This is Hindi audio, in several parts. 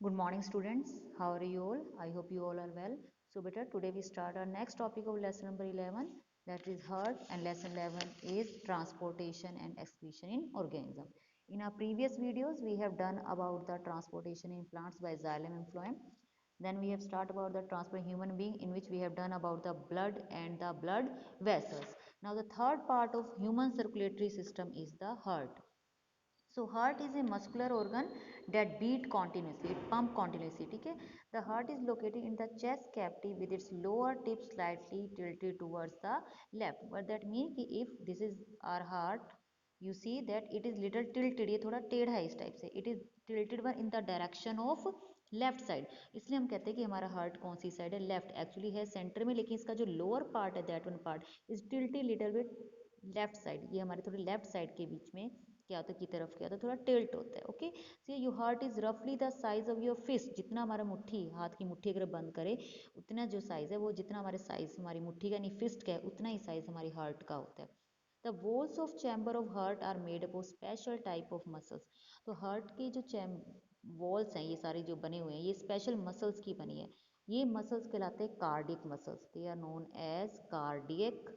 Good morning, students. How are you all? I hope you all are well. So, beta, today we start our next topic of lesson number 11, that is heart, and lesson 11 is transportation and excretion in organism. In our previous videos, we have done about the transportation in plants by xylem and phloem. Then we have started about the transport in human being, in which we have done about the blood and the blood vessels. Now, the third part of human circulatory system is the heart. So heart is a muscular organ that beat continuously, it pump continuously. Okay? The heart is located in the chest cavity with its lower tip slightly tilted towards the left. What that means कि if this is our heart, you see that it is little tilted, ये थोड़ा टेढ़ा है इस टाइप से. It is tilted in the direction of left side. इसलिए हम कहते हैं कि हमारा हार्ट कौन सी साइड है, लेफ्ट. एक्चुअली है सेंटर में, लेकिन इसका जो लोअर पार्ट है that one part is tilted little bit left side. ये हमारे थोड़े लेफ्ट साइड के बीच में क्या होता है, की तरफ क्या होता है, थोड़ा टिल्ट होता है. Okay, so your heart is रफली the size of your fist. जितना हमारा मुट्ठी, हाथ की मुट्ठी अगर बंद करे, उतना जो साइज है वो जितना हमारे साइज हमारी मुट्ठी का यानी फिस्ट का है, उतना ही साइज हमारी हार्ट का होता है. The walls of chamber of heart are made up of special type of muscles. तो हार्ट की जो वॉल्स हैं, ये सारे जो बने हुए हैं, ये स्पेशल मसल्स की बनी है. ये मसल्स कहलाते हैं cardiac muscles. They are known as cardiac,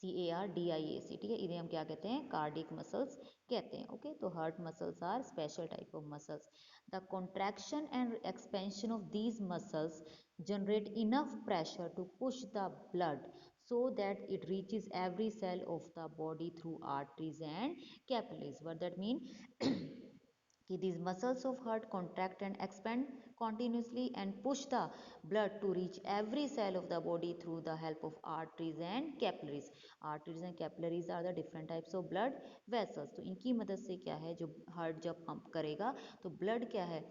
CARDIAC. ठीक है, इन्हें हम क्या कहते हैं, कार्डिक मसल्स कहते हैं. ओके, तो heart muscles are special type of muscles. The contraction and expansion of these muscles generate enough pressure to push the blood so that it reaches every cell of the body through arteries and capillaries. What that mean? कि these muscles of heart contract and expand continuously and push the blood to reach every cell of the body through the help of arteries and capillaries. Arteries and capillaries are the different types of blood vessels. तो इनकी मदद से क्या है, जो हार्ट जब पंप करेगा तो ब्लड क्या है,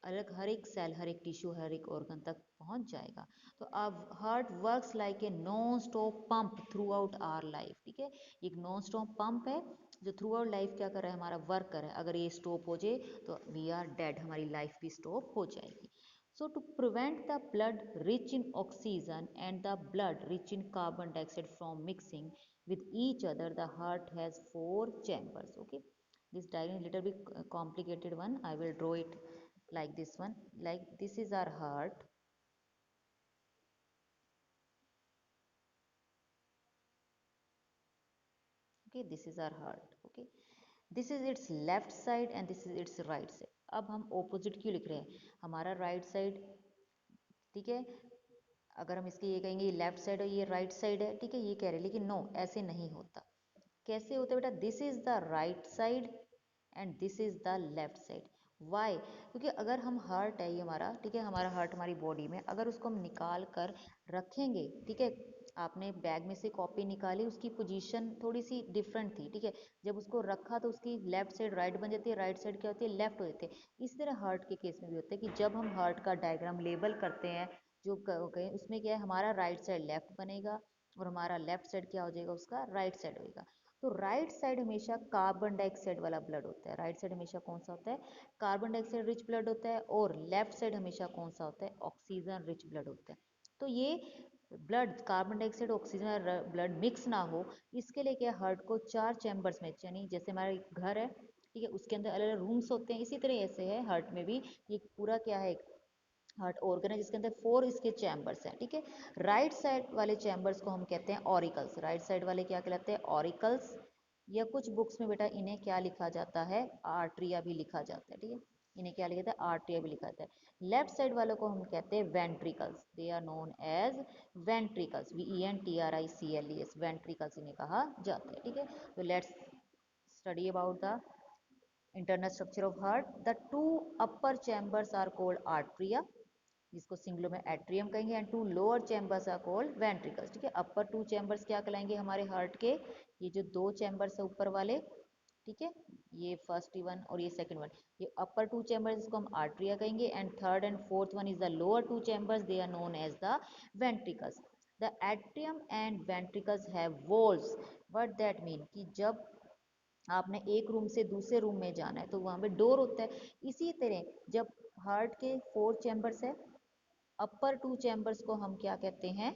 अलग हर एक सेल, हर एक टिश्यू, हर एक ऑर्गन तक पहुंच जाएगा. तो अब heart works like a non stop pump throughout our life. ठीक है, एक नॉन स्टॉप पंप है जो थ्रू आउट लाइफ क्या कर रहा है, हमारा वर्क कर रहा है. अगर ये स्टॉप हो जाए तो वी आर डेड, हमारी लाइफ भी स्टॉप हो जाएगी. So to prevent the blood rich in oxygen and the blood rich in carbon dioxide from mixing with each other, the heart has 4 chambers. Okay, this diagram is little bit complicated one. I will draw it like this one. Like this is our heart. Okay, this is our heart. Okay, this is its left side and this is its right side. अब हम opposite क्यों लिख रहे हैं, हमारा right side, ठीक है, अगर हम इसके ये कहेंगे ये लेफ्ट साइड है ये राइट साइड है, ठीक है, ये कह रहे हैं, लेकिन नो, ऐसे नहीं होता. कैसे होता है बेटा, this is the right side and this is the left side. Why? क्योंकि अगर हम हार्ट है ये हमारा, ठीक है, हमारा हार्ट हमारी बॉडी में, अगर उसको हम निकाल कर रखेंगे, ठीक है, आपने बैग में से कॉपी निकाली, उसकी पोजीशन थोड़ी सी डिफरेंट थी, ठीक है, जब उसको रखा तो उसकी लेफ्ट साइड राइट बन जाती है, राइट साइड क्या होती है, लेफ्ट हो जाती है. इस तरह हार्ट के केस में भी होता है कि जब हम हार्ट का डायग्राम लेबल करते हैं, जो कहें उसमें क्या है, हमारा राइट साइड लेफ्ट बनेगा और हमारा लेफ्ट साइड क्या हो जाएगा, उसका राइट साइड होएगा. तो राइट साइड हमेशा कार्बन डाइऑक्साइड वाला ब्लड होता है. राइट साइड हमेशा कौन सा होता है, कार्बन डाइऑक्साइड रिच ब्लड होता है. और लेफ्ट साइड हमेशा कौन सा होता है, ऑक्सीजन रिच ब्लड होता है. तो ये ब्लड कार्बन डाइऑक्साइड ऑक्सीजन और ब्लड मिक्स ना हो, इसके लिए क्या, हार्ट को 4 चैम्बर्स में, यानी जैसे हमारा घर है, ठीक है, उसके अंदर अलग अलग रूम्स होते हैं, इसी तरह ऐसे है हार्ट में भी. ये पूरा क्या है, हार्ट ऑर्गन है जिसके अंदर 4 इसके चैम्बर्स हैं. ठीक है, राइट साइड वाले चैम्बर्स को हम कहते हैं ऑरिकल्स. राइट साइड वाले क्या कहलाते हैं, ऑरिकल्स, या कुछ बुक्स में बेटा इन्हें क्या लिखा जाता है, आर्ट्रिया भी लिखा जाता है. ठीक है, इन्हें क्या लिखा जाता है, आर्ट्रिया भी लिखा जाता है. लेफ्ट साइड वालों को हम कहते हैं ventricles. They are known as ventricles, VENTRICLES, ventricles इन्हें कहा जाता है. ठीक है, तो let's study about the internal structure of heart. The two upper chambers are called atria, जिसको सिंगुलर में एट्रियम कहेंगे, and two lower chambers are called ventricles. ठीक है, अपर 2 चैम्बर्स क्या कहलाएंगे हमारे हार्ट के, ये जो 2 चैम्बर्स है ऊपर वाले, ठीक है, ये फर्स्ट वन और ये सेकंड वन, ये अपर 2 चैम्बर्स, इसको हम आर्ट्रिया कहेंगे, and third and fourth one is the lower 2 chambers, they are known as the ventricles. The atrium and ventricles have walls. What that mean, कि जब आपने एक रूम से दूसरे रूम में जाना है तो वहां पे डोर होता है. इसी तरह जब हार्ट के 4 चैम्बर्स है, अपर 2 चैम्बर्स को हम क्या कहते हैं,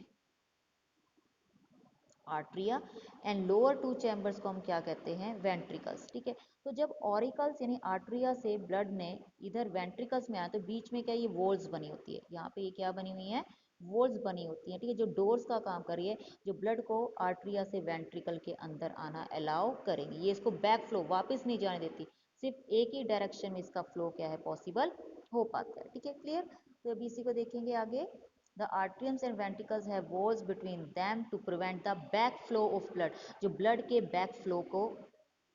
atria, and lower two chambers को हम क्या कहते हैं, वेंट्रिकल्स। ठीक है, तो जब ऑरिकल्स यानी आर्ट्रिया से ब्लड ने इधर वेंट्रिकल्स में आया तो बीच में क्या ये वॉल्स बनी होती है, यहाँ पे ये क्या बनी हुई है, वॉल्स बनी होती हैं। ठीक है, जो डोर्स का काम कर रही है, जो ब्लड को आर्ट्रिया से वेंट्रिकल के अंदर आना अलाउ करेंगी, ये इसको बैक फ्लो वापस नहीं जाने देती, सिर्फ एक ही डायरेक्शन में इसका फ्लो क्या है, पॉसिबल हो पाता है। ठीक है, क्लियर। तो अभी इसी को देखेंगे आगे। The arteries and ventricles have walls between them to prevent the back flow of blood, जो blood के back flow को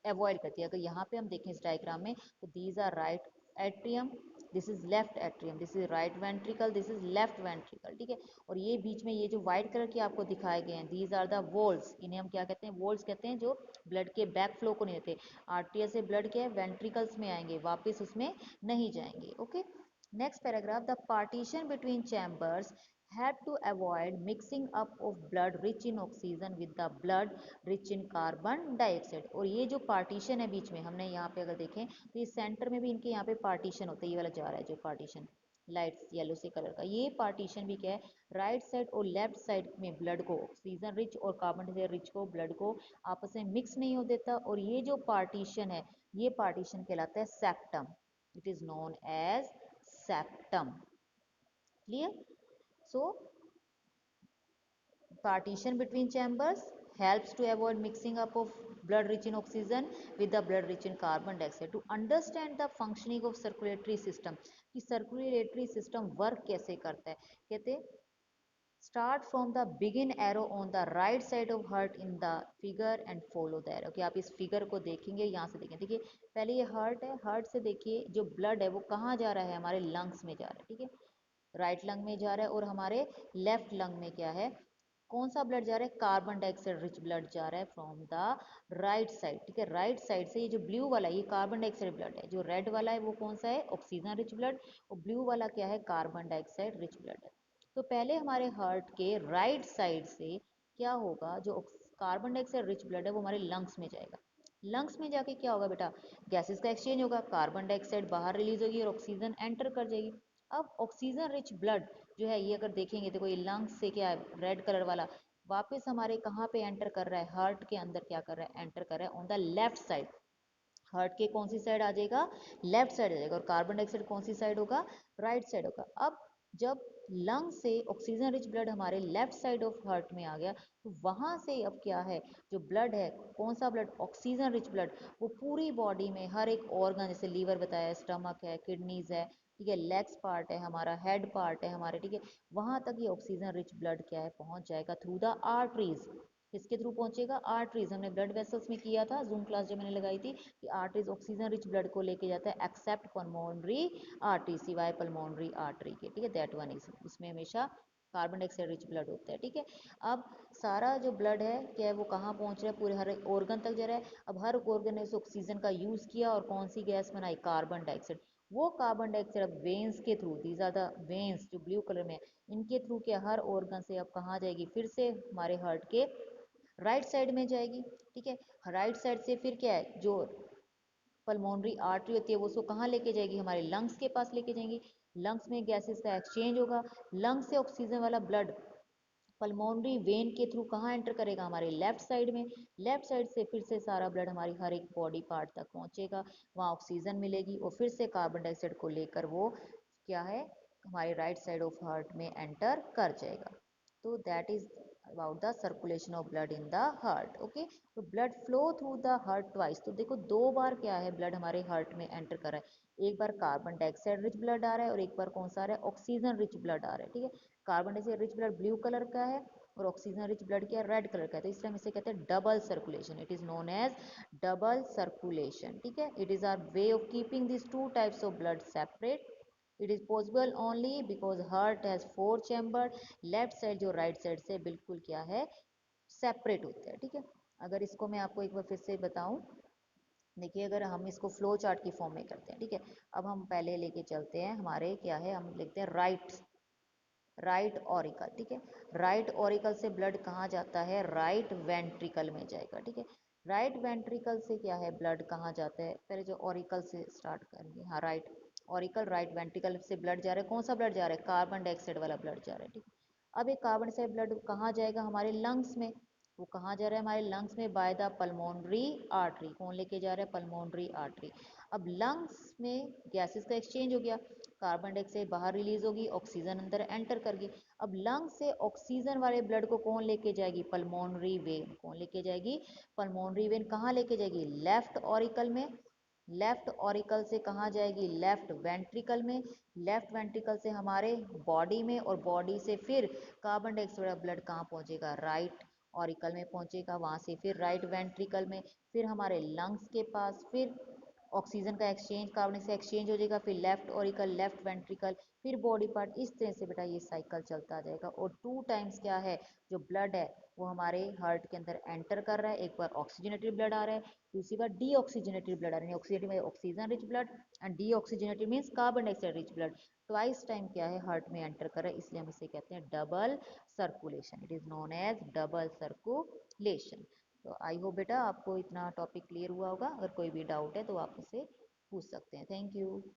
अवॉइड करती है। अगर यहाँ पे हम देखें इस डायग्राम में तो these are right atrium, this is left atrium, this is right ventricle, this is left ventricle. ठीक है, और ये बीच में ये जो व्हाइट कलर के आपको दिखाए गए हैं, दीज आर द वॉल्स, इन्हें हम क्या कहते हैं, वॉल्स कहते हैं, जो ब्लड के बैक फ्लो को नहीं देते। आर्टिया से ब्लड क्या है, वेंट्रिकल्स में आएंगे, वापिस उसमें नहीं जाएंगे। Okay, next paragraph, the partition between chambers had to avoid mixing up of blood rich in oxygen with the blood rich in carbon dioxide। और ये जो पार्टीशन है बीच में, हमने यहाँ पे अगर देखें तो ये सेंटर में भी इनके यहाँ पे पार्टीशन होता है, ये वाला जा रहा है जो पार्टीशन लाइट येलो से कलर का, ये पार्टीशन भी क्या है, राइट साइड और लेफ्ट साइड में ब्लड को ऑक्सीजन रिच और कार्बन डाइऑक्साइड रिच को ब्लड को आपस में मिक्स नहीं हो देता। और ये जो पार्टीशन है, ये पार्टीशन कहलाता है septum, it is known as septum। clear? So partition between chambers helps to avoid mixing up of blood rich in oxygen with the blood rich in carbon dioxide। To understand the functioning of circulatory system, कि circulatory system work कैसे करता है, कहते start from the begin arrow on the right side of heart in the figure and follow the arrow। कि आप इस फिगर को देखेंगे, यहाँ से देखें, देखिए पहले ये हार्ट है, हार्ट से देखिए जो ब्लड है वो कहाँ जा रहा है, हमारे लंग्स में जा रहा है। ठीक है, राइट लंग में जा रहा है, और हमारे लेफ्ट लंग में क्या है, कौन सा ब्लड जा रहा है, कार्बन डाइऑक्साइड रिच ब्लड जा रहा है फ्रॉम द राइट साइड। ठीक है, राइट साइड से ये जो ब्लू वाला ये कार्बन डाइऑक्साइड ब्लड है, जो रेड वाला है वो कौन सा है, ऑक्सीजन रिच ब्लड, और ब्लू वाला क्या है, कार्बन डाइऑक्साइड रिच ब्लड है। तो पहले हमारे हार्ट के राइट साइड से क्या होगा, जो कार्बन डाइऑक्साइड रिच ब्लड है वो हमारे लंग्स में जाएगा। लंग्स में जाके क्या होगा बेटा, गैसेस का एक्सचेंज होगा, कार्बन डाइऑक्साइड बाहर रिलीज होगी और ऑक्सीजन एंटर कर जाएगी। अब ऑक्सीजन रिच ब्लड जो है ये अगर देखेंगे देखो, ये लंग्स से क्या है, रेड कलर वाला वापस हमारे कहाँ पे एंटर कर रहा है, हार्ट के अंदर क्या कर रहा है, एंटर कर रहा है on the left side. Heart के कौन सी साइड आ जाएगा, लेफ्ट साइड आ जाएगा, और कार्बन डाइऑक्साइड कौन सी साइड होगा, राइट साइड होगा। अब जब लंग से ऑक्सीजन रिच ब्लड हमारे लेफ्ट साइड ऑफ हार्ट में आ गया, तो वहां से अब क्या है, जो ब्लड है, कौन सा ब्लड, ऑक्सीजन रिच ब्लड, वो पूरी बॉडी में हर एक ऑर्गन, जैसे लीवर बताया, स्टमक है, किडनीज है, ठीक है, लेग्स पार्ट है हमारा, हेड पार्ट है हमारे, ठीक है, वहां तक ये ऑक्सीजन रिच ब्लड क्या है, पहुंच जाएगा थ्रू द आर्टरीज। किसके थ्रू पहुंचेगा, आर्टरीज। हमने ब्लड वेसल्स में किया था जूम क्लास जो मैंने लगाई थी, कि आर्टरीज ऑक्सीजन रिच ब्लड को लेके जाता है, एक्सेप्ट पल्मोनरी आर्टरी, सिवाय पल्मोनरी आर्टरी के। ठीक है, दैट वन इज, उसमें हमेशा कार्बन डाइऑक्साइड रिच ब्लड होता है। ठीक है, अब सारा जो ब्लड है क्या है, वो कहाँ पहुंच रहा है, पूरे हर ऑर्गन तक जा रहा है। अब हर ऑर्गन ने उस ऑक्सीजन का यूज किया और कौन सी गैस बनाई, कार्बन डाइऑक्साइड। वो कार्बन डाइऑक्साइड अब वेन्स के थ्रू, दीज आर द वेन्स जो ब्लू कलर में है, इनके थ्रू क्या हर ऑर्गन से अब कहाँ जाएगी, फिर से हमारे हार्ट के राइट साइड में जाएगी। ठीक है, राइट साइड से फिर क्या है, जो पल्मोनरी आर्टरी होती है वो उसको कहाँ लेके जाएगी, हमारे लंग्स के पास लेके जाएंगी। लंग्स में गैसेस का एक्सचेंज होगा, लंग्स से ऑक्सीजन वाला ब्लड पल्मोनरी वेन के थ्रू कहाँ एंटर करेगा, हमारे लेफ्ट साइड में। लेफ्ट साइड से फिर से सारा ब्लड हमारी हर एक बॉडी पार्ट तक पहुंचेगा, वहाँ ऑक्सीजन मिलेगी और फिर से कार्बन डाइऑक्साइड को लेकर वो क्या है, हमारे राइट साइड ऑफ हार्ट में एंटर कर जाएगा। तो that is about the circulation of blood in the heart. Okay, तो blood flow through the heart twice. तो देखो दो बार क्या है, ब्लड हमारे हार्ट में एंटर कर रहा है, एक बार कार्बन डाइऑक्साइड रिच ब्लड आ रहा है और एक बार कौन सा आ रहा है, ऑक्सीजन रिच ब्लड आ रहा है। ठीक है, carbon dioxide rich blood blue colour का है और ऑक्सीजन रिच ब्लड क्या है, रेड कलर का है। तो इसलिए हम इसे कहते हैं double circulation, it is known as double circulation. ठीक है, it is our way of keeping this two types of blood separate. It is possible only because heart has four chamber, left side जो राइट साइड से बिल्कुल क्या है, सेपरेट होते हैं। ठीक है, अगर इसको मैं आपको एक बार फिर से बताऊं, देखिए अगर हम इसको फ्लो चार्ट की फॉर्म में करते हैं, ठीक है, अब हम पहले लेके चलते हैं, हमारे क्या है, हम लिखते हैं राइट ऑरिकल। ठीक है, राइट ऑरिकल से ब्लड कहाँ जाता है, राइट वेंट्रिकल में जाएगा। ठीक है, राइट वेंट्रिकल से क्या है, ब्लड कहाँ जाता है, पहले जो ऑरिकल से स्टार्ट करेंगे, हाँ राइट ऑरिकल, राइट वेंट्रिकल से ब्लड जा रहा है, कौन सा ब्लड जा रहा है, कार्बन डाइऑक्साइड वाला ब्लड जा रहा है। ठीक है, अब एक कार्बन डाइऑक्साइड ब्लड कहाँ जाएगा, हमारे लंग्स में, वो कहाँ जा रहा है हमारे लंग्स में, बाय द पल्मोनरी आर्टरी। कौन लेके जा रहा है, पल्मोनरी आर्टरी। अब लंग्स में गैसेस का एक्सचेंज हो गया, कार्बन डाइऑक्साइड बाहर रिलीज होगी, ऑक्सीजन अंदर एंटर कर गई। अब लंग्स से ऑक्सीजन वाले ब्लड को कौन लेके जाएगी, पल्मोनरी वेन। कौन लेके जाएगी, पल्मोनरी वेन। कहाँ लेके जाएगी, लेफ्ट ऑरिकल में। लेफ्ट ऑरिकल से कहाँ जाएगी, लेफ्ट वेंट्रिकल में। लेफ्ट वेंट्रिकल से हमारे बॉडी में, और बॉडी से फिर कार्बन डाइऑक्साइड ब्लड कहाँ पहुंचेगा, राइट ऑरिकल में पहुंचेगा, वहां से फिर राइट वेंट्रिकल में, फिर हमारे लंग्स के पास, फिर ऑक्सीजन का एक्सचेंज, कार्बन से एक्सचेंज हो जाएगा, फिर लेफ्ट ऑरिकल, लेफ्ट वेंट्रिकल, फिर बॉडी पार्ट। इस तरह से बेटा ये साइकिल चलता जाएगा। और 2 टाइम्स क्या है, जो ब्लड है वो हमारे हार्ट के अंदर एंटर कर रहा है। एक बार ऑक्सीजनेटेड ब्लड आ रहा है, दूसरी बार डीऑक्सीजनेटेड ब्लड आ रहा है। ऑक्सीजनेटेड में oxygen rich blood, and deoxygenated means carbon dioxide rich blood. Twice time क्या है, हार्ट में एंटर कर रहा है, इसलिए हम इसे कहते हैं double circulation. It is known as double circulation. तो आई होप बेटा आपको इतना टॉपिक क्लियर हुआ होगा। अगर कोई भी डाउट है तो आप मुझसे पूछ सकते हैं। Thank you.